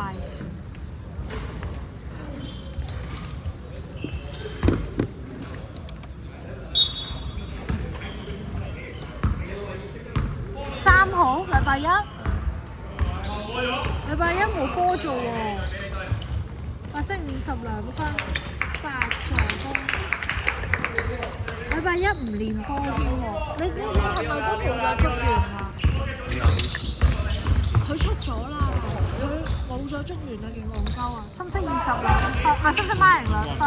快。3號禮拜一，禮拜一冇波做喎，8色52分，8助攻。禮拜一唔練波添喎，你呢啲係咪都冇咗足聯啊？佢出咗啦，佢冇咗足聯啊，勁戇鳩啊！深色22分，唔係深色孖零2分，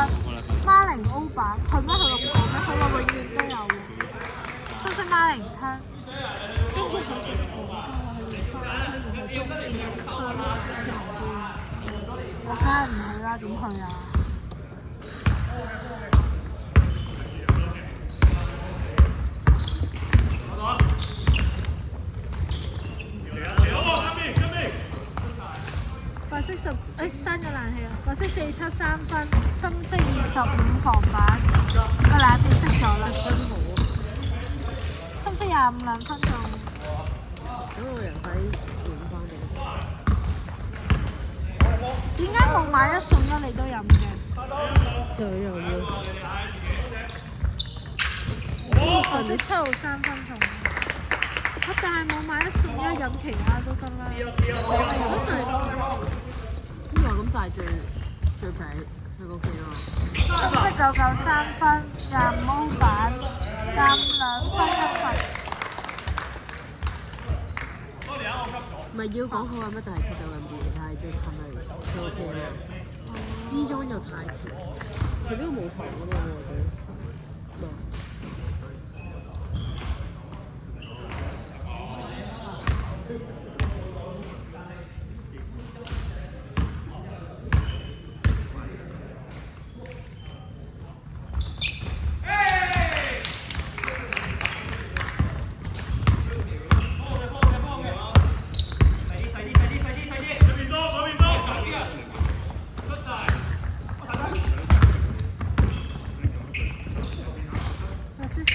孖零歐版，係咩？佢咁講咩？佢話永遠都有喎，深色孖零吞，跟住佢勁戇鳩啊！佢連翻，佢連係中意翻我梗係唔去啦，點去啊？白色10，閂咗冷氣啊！白色473分，深色25防板，個冷氣熄咗啦。深色25 2分鐘。咁我又喺換翻嚟。點解冇買1送1你都飲嘅？水又要。白色7號3分鐘。但係冇買1送1飲其他都得啦。咁話咁大最平去過幾多？深色993分，25歐版，22分1份。唔係要講好飲乜，但係七酒飲啲，但係最近係最 OK 咯。支裝又太甜，佢呢個冇糖㗎嘛，我覺得。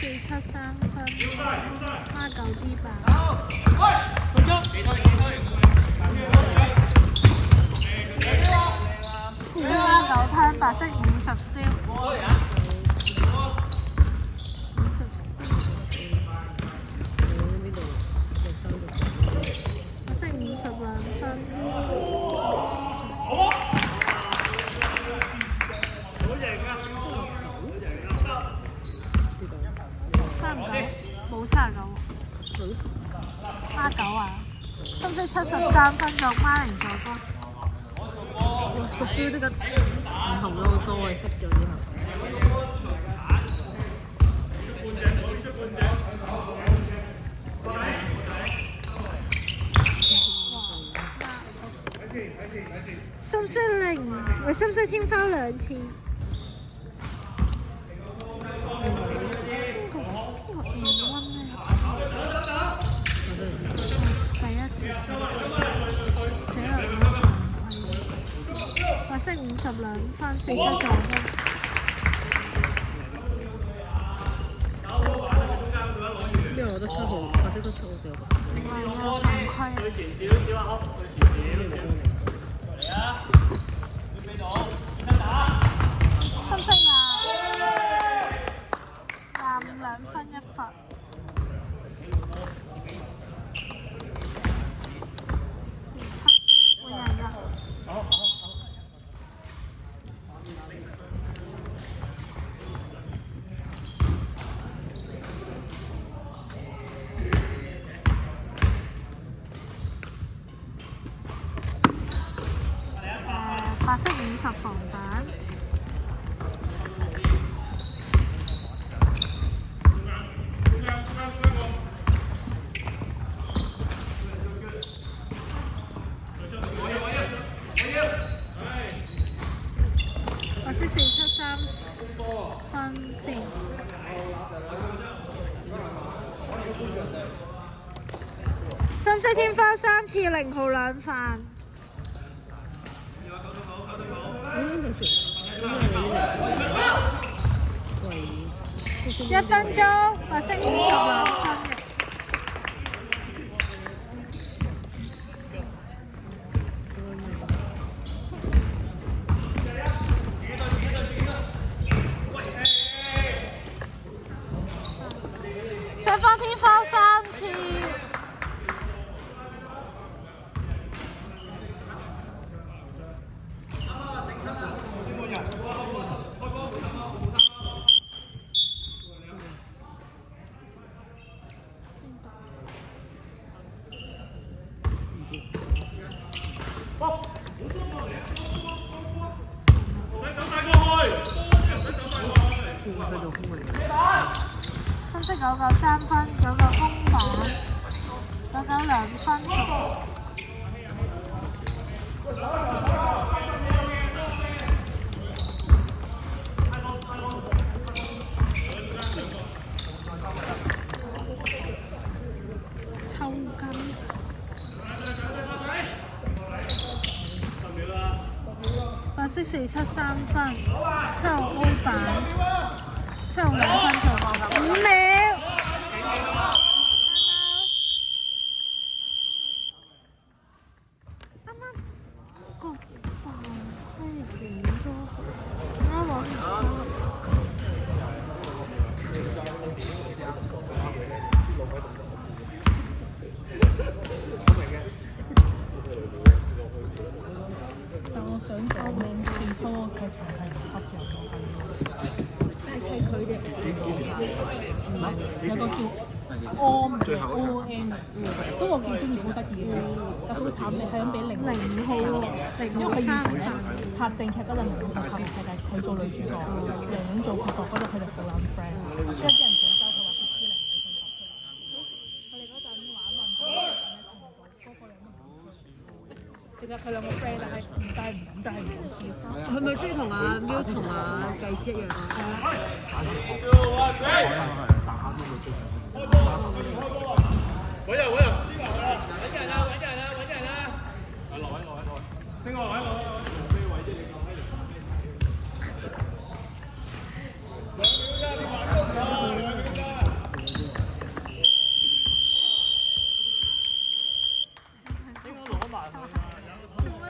473分，59D 版。色9吞，白色50燒。白色52分。冇39喎，孖9啊，深色73分鐘，孖零助攻。個 feel 即刻唔同咗好多啊！熄咗之後。深色0，喂，深色天花2次。第一次寫落白色52分，47助攻。因為我覺得7號，白色都7號4號。唔係啊，犯規。深色25 2分1罰。白色50防板。白色473分先。深色天花3次0號2犯。1分鐘，白色52分。去到空位。深色993分，9個封板，992分續。抽筋。白色473分，7號歐板，7號2分續，5秒。啱啱個飯係幾多？啱攞唔到。但我想講咧，健康個劇情係唔吸引我，但係睇佢哋有個叫 OM，不過我幾中意，好得意嘅，但好慘你係咁俾0號喎，因為佢以前咧0拍正劇嗰陣唔拍劇，但係佢做女主角，玲玲做配角嗰陣佢哋好撚 friend，即係啲人講鳩佢話佢黐玲玲想拍出嚟，佢哋嗰陣玩運動嗰陣咧同到嗰個人都唔黐。其實佢兩個 friend，但係唔敢，就係唔好黐。係咪即係同阿 Miu 同阿計師一樣啊？穩人，穩人啦！穩陣啦！穩陣啦！穩陣啦！落位，落位，落位，邊個位？落位。